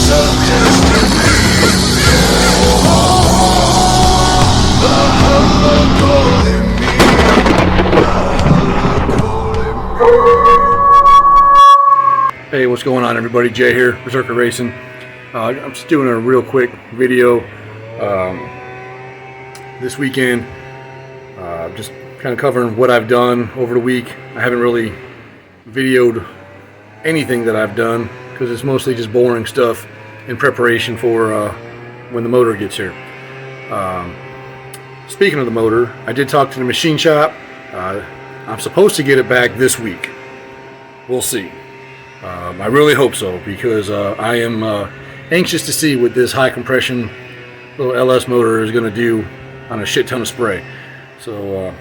Hey, what's going on, everybody? Jay here, Berserker Racing. I'm just doing a real quick video this weekend, just kind of covering what I've done over the week. I haven't really videoed anything that I've done because it's mostly just boring stuff in preparation for when the motor gets here. Speaking of the motor, I did talk to the machine shop. I'm supposed to get it back this week. We'll see. I really hope so, because I am anxious to see what this high compression little LS motor is going to do on a shit ton of spray. So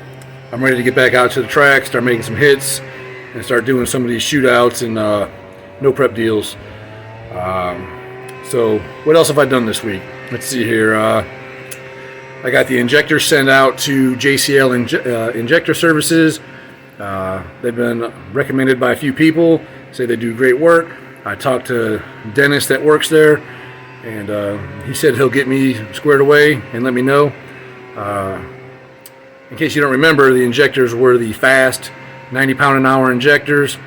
I'm ready to get back out to the track, start making some hits, and start doing some of these shootouts and no prep deals. So what else have I done this week? Let's see here. I got the injector sent out to JCL Injector Services. They've been recommended by a few people. Say they do great work. I talked to Dennis that works there, and he said he'll get me squared away and let me know. In case you don't remember, the injectors were the fast 90-pound-an-hour injectors.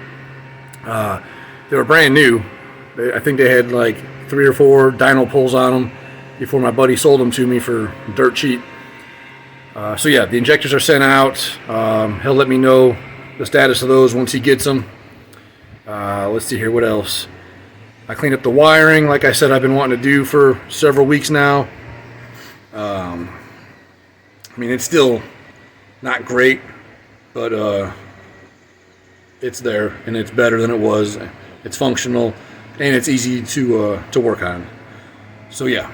They were brand new. I think they had like 3 or 4 dyno pulls on them before my buddy sold them to me for dirt cheap. So yeah, the injectors are sent out. He'll let me know the status of those once he gets them. Let's see here, what else? I cleaned up the wiring, like I said I've been wanting to do for several weeks now. I mean, it's still not great, but it's there, and it's better than it was. It's functional, and it's easy to work on. So yeah,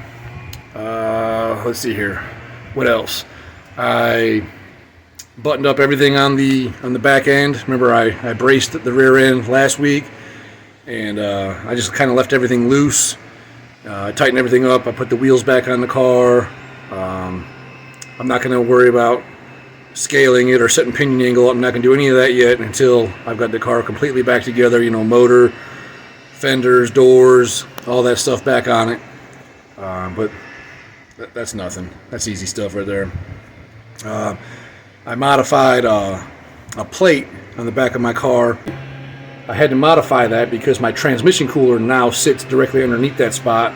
let's see here, what else? I buttoned up everything on the back end. Remember, I braced the rear end last week, and I just kind of left everything loose. I tightened everything up. I put the wheels back on the car. I'm not going to worry about scaling it or setting pinion angle. I'm not going to do any of that yet until I've got the car completely back together. You know, motor, fenders, doors, all that stuff back on it. But that's nothing. That's easy stuff right there. I modified a plate on the back of my car. I had to modify that because my transmission cooler now sits directly underneath that spot,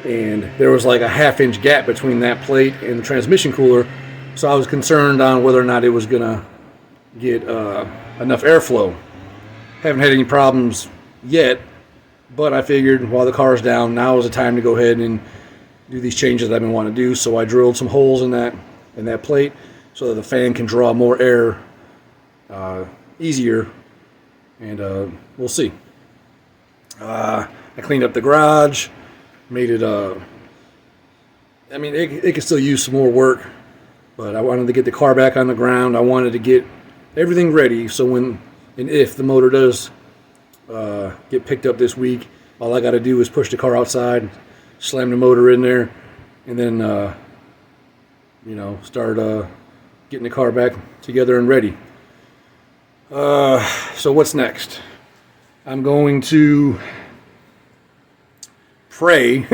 and there was like a ½ inch gap between that plate and the transmission cooler, so I was concerned on whether or not it was gonna get enough airflow. Haven't had any problems yet, but I figured while the car's down, now is the time to go ahead and do these changes I've been wanting to do. So I drilled some holes in that plate so that the fan can draw more air easier, and we'll see. I cleaned up the garage, made it, I mean, it could still use some more work, but I wanted to get the car back on the ground. I wanted to get everything ready so when and if the motor does get picked up this week, all I got to do is push the car outside, slam the motor in there, and then start getting the car back together and ready. So what's next? I'm going to pray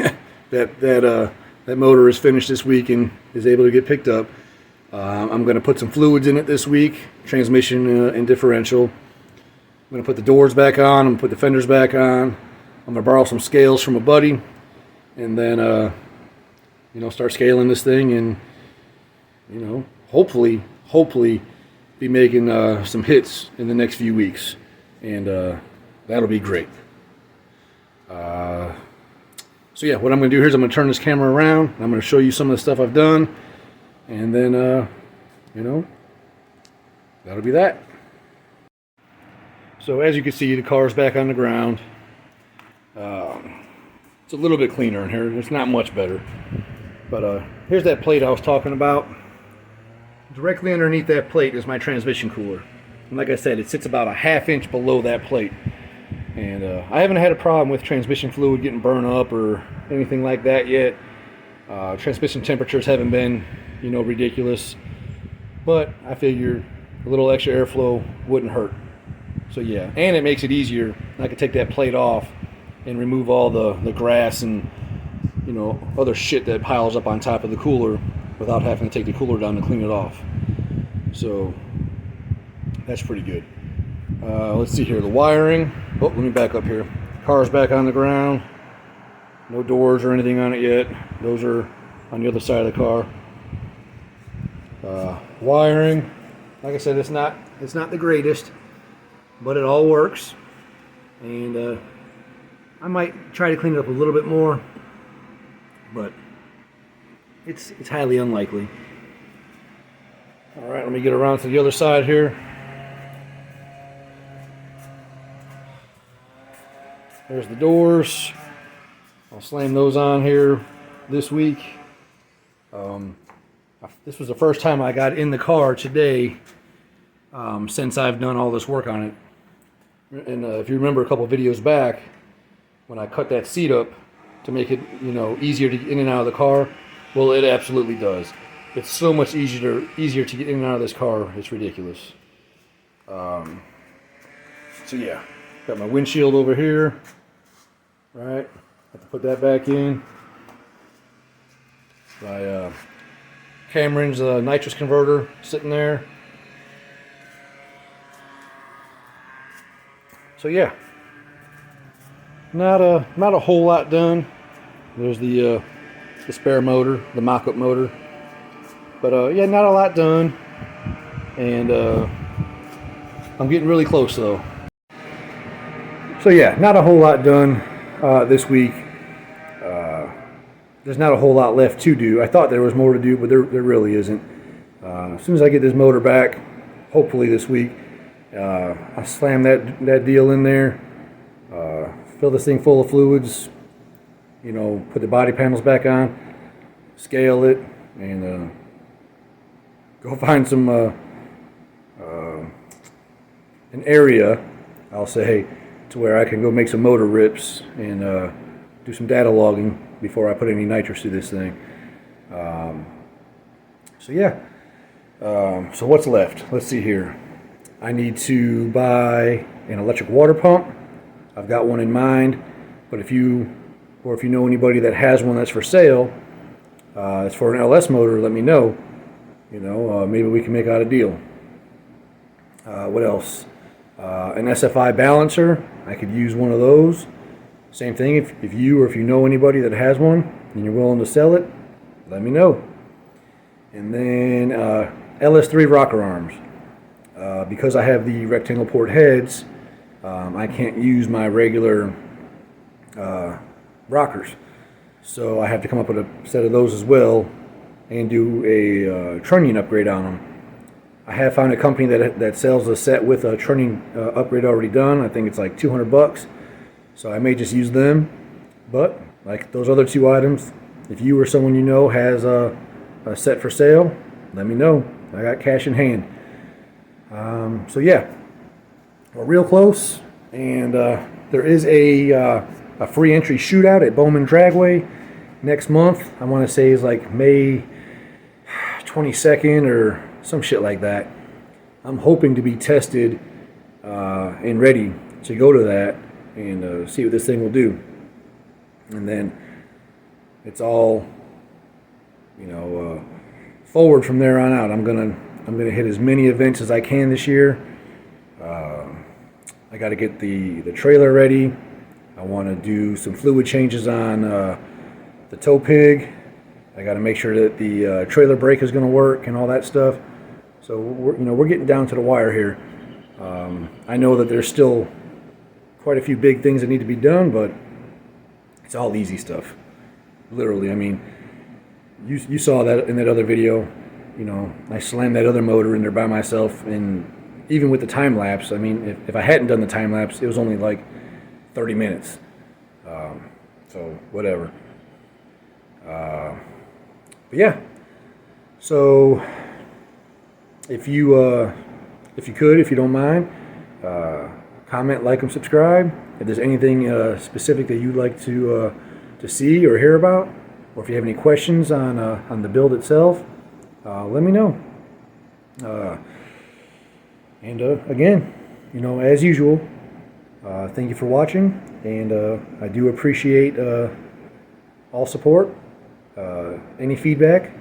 that motor is finished this week and is able to get picked up. I'm going to put some fluids in it this week, transmission and differential. I'm going to put the doors back on. I'm going to put the fenders back on. I'm going to borrow some scales from a buddy, and then start scaling this thing, and hopefully be making some hits in the next few weeks, and that'll be great. So yeah, what I'm going to do here is I'm going to turn this camera around, and I'm going to show you some of the stuff I've done, and then that'll be that. So as you can see, the car's back on the ground. It's a little bit cleaner in here. It's not much better, but here's that plate I was talking about. Directly underneath that plate is my transmission cooler, and like I said, it sits about a ½ inch below that plate, and I haven't had a problem with transmission fluid getting burned up or anything like that yet. Transmission temperatures haven't been ridiculous, but I figured a little extra airflow wouldn't hurt. So yeah, and it makes it easier. I can take that plate off and remove all the grass and, you know, other shit that piles up on top of the cooler without having to take the cooler down to clean it off. So that's pretty good. Let's see here, the wiring. Oh, let me back up here. Car's back on the ground. No doors or anything on it yet. Those are on the other side of the car. Wiring, like I said, it's not the greatest, but it all works. And I might try to clean it up a little bit more, but it's highly unlikely. All right, let me get around to the other side here. There's the doors. I'll slam those on here this week. This was the first time I got in the car today since I've done all this work on it. And if you remember a couple videos back, when I cut that seat up to make it, you know, easier to get in and out of the car, well, it absolutely does. It's so much easier to get in and out of this car. It's ridiculous. So yeah, got my windshield over here. Right, have to put that back in. My Cameron's nitrous converter sitting there. So yeah, not a whole lot done. There's the spare motor, the mock-up motor. But yeah, not a lot done. And I'm getting really close though. So yeah, not a whole lot done this week. There's not a whole lot left to do. I thought there was more to do, but there really isn't. As soon as I get this motor back, hopefully this week, I'll slam that deal in there, fill this thing full of fluids, you know, put the body panels back on, scale it, and go find some an area, I'll say, to where I can go make some motor rips and do some data logging before I put any nitrous through this thing. So yeah, so what's left? Let's see here. I need to buy an electric water pump. I've got one in mind, but if you know anybody that has one that's for sale, it's for an LS motor, let me know. You know, maybe we can make out a deal. What else? An SFI balancer. I could use one of those. Same thing, if you know anybody that has one and you're willing to sell it, let me know. And then LS3 rocker arms. Because I have the rectangle port heads, I can't use my regular rockers. So I have to come up with a set of those as well and do a trunnion upgrade on them. I have found a company that sells a set with a trunnion upgrade already done. I think it's like $200. So I may just use them. But like those other two items, if you or someone you know has a set for sale, let me know. I got cash in hand. So yeah, we're real close, and there is a free entry shootout at Bowman Dragway next month. I want to say is like May 22nd or some shit like that. I'm hoping to be tested and ready to go to that and see what this thing will do. And then it's all, you know, forward from there on out. I'm gonna hit as many events as I can this year. I got to get the trailer ready. I want to do some fluid changes on the tow pig. I got to make sure that the trailer brake is going to work and all that stuff. So we're getting down to the wire here. I know that there's still quite a few big things that need to be done, but it's all easy stuff. Literally, I mean, you saw that in that other video. You know, I slammed that other motor in there by myself, and even with the time lapse, I mean, if I hadn't done the time lapse, it was only like 30 minutes. So whatever. But yeah. So if you don't mind, comment, like, and subscribe. If there's anything specific that you'd like to see or hear about, or if you have any questions on the build itself, let me know. And again, you know, as usual, Thank you for watching, and I do appreciate all support, any feedback.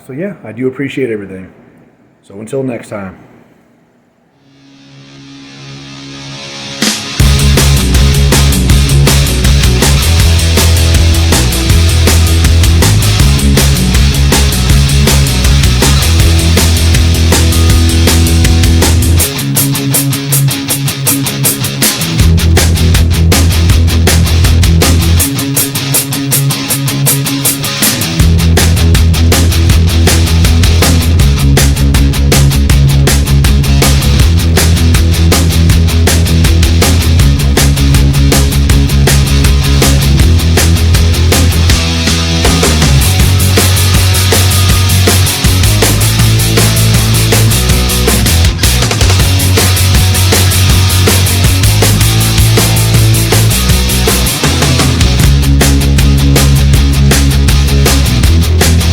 So yeah, I do appreciate everything. So until next time.